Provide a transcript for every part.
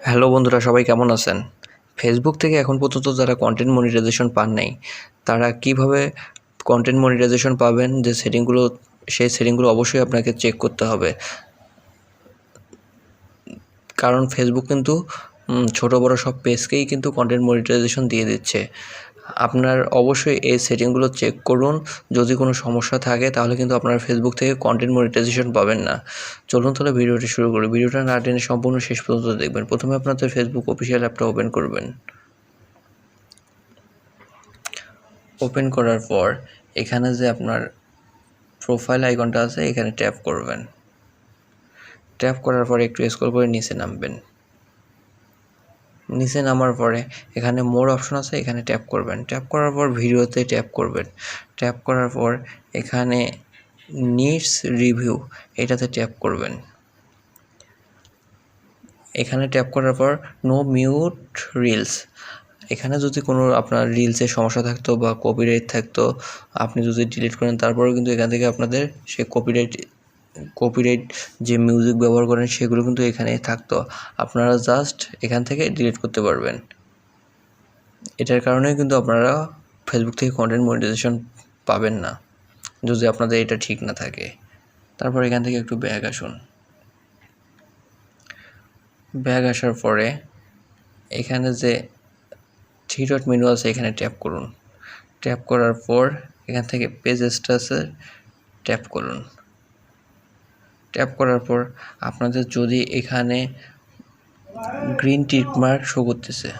Hello বন্ধুরা, সবাই কেমন আছেন? ফেসবুক থেকে এখন পর্যন্ত যারা কন্টেন্ট মনিটাইজেশন পান নাই, তারা কিভাবে কন্টেন্ট মনিটাইজেশন পাবেন, সেই সেটিংগুলো অবশ্যই আপনাকে চেক করতে হবে। কারণ ফেসবুক কিন্তু ছোটো বড়ো সব পেজকেই কিন্তু কন্টেন্ট মনিটাইজেশন দিয়ে দিচ্ছে। আপনার অবশ্যই এই সেটিংগুলো চেক করুন। যদি কোনো সমস্যা থাকে তাহলে কিন্তু আপনারা ফেসবুক থেকে কন্টেন্ট মনিটাইজেশন পাবেন না। চলুন তাহলে ভিডিওটি শুরু করি। ভিডিওটা না টেনে সম্পূর্ণ শেষ পর্যন্ত দেখবেন। প্রথমে আপনাদের ফেসবুক অফিসিয়াল অ্যাপটা ওপেন করবেন। ওপেন করার পর এখানে যে আপনার প্রোফাইল আইকনটা আছে এখানে ট্যাপ করবেন। ট্যাপ করার পরে একটু স্ক্রল করে নিচে নামবেন। নিচে নামার পরে এখানে মোর অপশন আছে, এখানে ট্যাপ করবেন। ট্যাপ করার পর ভিডিওতে ট্যাপ করবেন। ট্যাপ করার পর এখানে নিডস রিভিউ এটাতে ট্যাপ করবেন। এখানে ট্যাপ করার পর নো মিউট রিলস, এখানে যদি কোনো আপনার রিলসের সমস্যা থাকতো বা কপিরাইট থাকতো, আপনি যদি ডিলিট করেন তারপরেও কিন্তু এখান থেকে আপনাদের সেই কপিরাইট যে মিউজিক ব্যবহার করেন সেগুলো কিন্তু এখানে থাকতো। আপনারা জাস্ট এখান থেকে ডিলিট করতে পারবেন। এটার কারণেই কিন্তু আপনারা ফেসবুক থেকে কন্টেন্ট মনিটাইজেশন পাবেন না, যদি আপনাদের এটা ঠিক না থাকে। তারপর এখান থেকে একটু ব্যাক আসুন। ব্যাক আসার পরে এখানে যে থ্রি ডট মেনু আছে এখানে ট্যাপ করুন। ট্যাপ করার পর এখান থেকে পেজ স্ট্যাটাসে ট্যাপ করুন। ট্যাপ করার পর আপনাদের যদি এখানে গ্রিন টিক মার্ক শো করতেছে,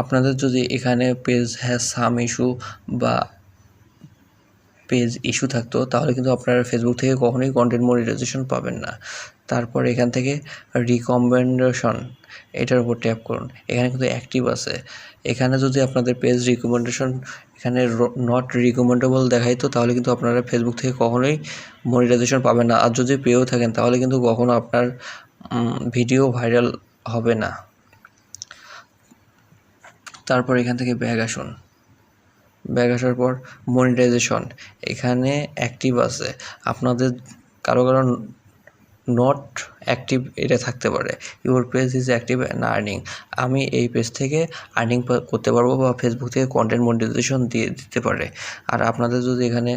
আপনাদের যদি এখানে পেজ হ্যাজ সাম ইস্যু বা পেজ ইস্যু থাকতো তাহলে কিন্তু আপনারা ফেসবুক থেকে কখনোই কন্টেন্ট মনিটাইজেশন পাবেন না। তারপর এখান থেকে রিকমেন্ডেশন এটার উপর ট্যাপ করুন। এখানে কিন্তু অ্যাক্টিভ আছে। এখানে যদি আপনাদের পেজ রিকমেন্ডেশন এখানে নট রিকমেন্ডেবল দেখাইতো তাহলে কিন্তু আপনারা ফেসবুক থেকে কখনোই মনিটাইজেশন পাবেন না। আর যদি পেয়েও থাকেন তাহলে কিন্তু কখনো আপনার ভিডিও ভাইরাল হবে না। তারপর এখান থেকে ব্যাক আসুন। ব্যাক আসার পর মনিটাইজেশন এখানে অ্যাক্টিভ আছে। আপনাদের কারো নট অ্যাক্টিভ এটা থাকতে পারে। Your page is active and earning, আমি এই পেজ থেকে আর্নিং করতে পারবো বা ফেসবুক থেকে কন্টেন্ট মনিটাইজেশন দিয়ে দিতে পারে। আর আপনাদের যদি এখানে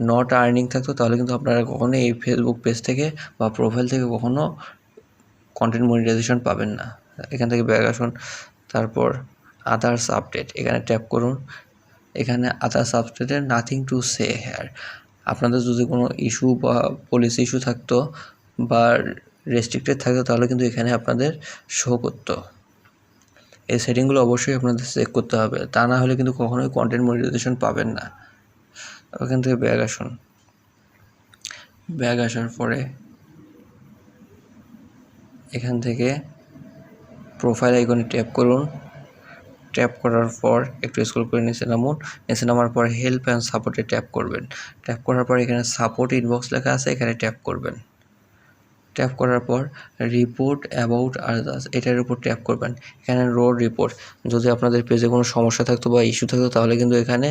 নট আর্নিং থাকতো তাহলে কিন্তু আপনারা কখনো এই ফেসবুক পেজ থেকে বা প্রোফাইল থেকে কখনো কন্টেন্ট মনিটাইজেশন পাবেন না। এখান থেকে ব্যাক আসুন। তারপর আদার্স আপডেট এখানে ট্যাপ করুন। এখানে আদার্স আপডেটে নাথিং টু সে হেয়ার, আপনাদের যদি কোনো ইস্যু বা পলিসি ইস্যু থাকতো বা রেস্ট্রিক্টেড থাকতো তাহলে কিন্তু এখানে আপনাদের শো করতো। এই সেটিংগুলো অবশ্যই আপনাদের চেক করতে হবে, তা না হলে কিন্তু কখনোই কন্টেন্ট মনিটাইজেশন পাবেন না। ওখান থেকে ব্যাক আসুন। ব্যাক আসার পরে এখান থেকে প্রোফাইল আইকনে ট্যাপ করুন। ট্যাপ করার পর একটু স্ক্রল করে নিচে নামুন। নিচে নামার পর হেল্প অ্যান্ড সাপোর্টে ট্যাপ করবেন। ট্যাপ করার পর এখানে সাপোর্ট ইনবক্স লেখা আছে, এখানে ট্যাপ করবেন। ট্যাপ করার পর রিপোর্ট অ্যাবাউট আদার্স এটার উপর ট্যাপ করবেন। এখানে রোড রিপোর্ট, যদি আপনাদের পেজে কোনো সমস্যা থাকতো বা ইস্যু থাকতো তাহলে কিন্তু এখানে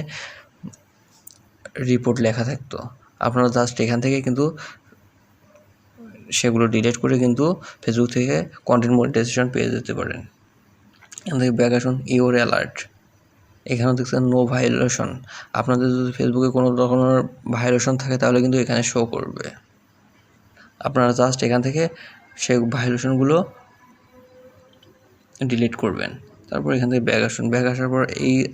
রিপোর্ট লেখা থাকতো। আপনারা জাস্ট এখান থেকে কিন্তু সেগুলো ডিলিট করে কিন্তু ফেসবুক থেকে কন্টেন্ট মনিটাইজেশন পেয়ে যেতে পারেন। এখান থেকে ব্যাক আসুন। ইউর অ্যালার্ট এখানেও দেখছেন নো ভায়োলেশন, আপনাদের যদি ফেসবুকে কোনো রকমের ভায়োলেশন থাকে তাহলে কিন্তু এখানে শো করবে। আপনারা জাস্ট এখান থেকে সেই ভায়োলেশনগুলো ডিলিট করবেন। তারপর এখান থেকে ব্যাক আসুন। ব্যাক আসার পর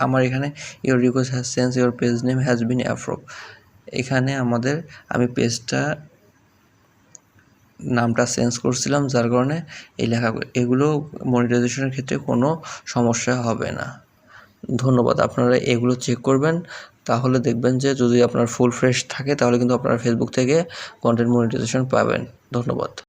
আমার এখানে your request has change, your page name has been approve, এখানে আমি পেজটা নামটা চেঞ্জ করছিলাম যার কারণে এই লেখা, এগুলো মনিটাইজেশনের ক্ষেত্রে কোনো সমস্যা হবে না। ধন্যবাদ। আপনারা এগুলো চেক করবেন, তাহলে দেখবেন যে যদি আপনার ফুল ফ্রেশ থাকে তাহলে কিন্তু আপনারা ফেসবুক থেকে কন্টেন্ট মনিটাইজেশন পাবেন। ধন্যবাদ।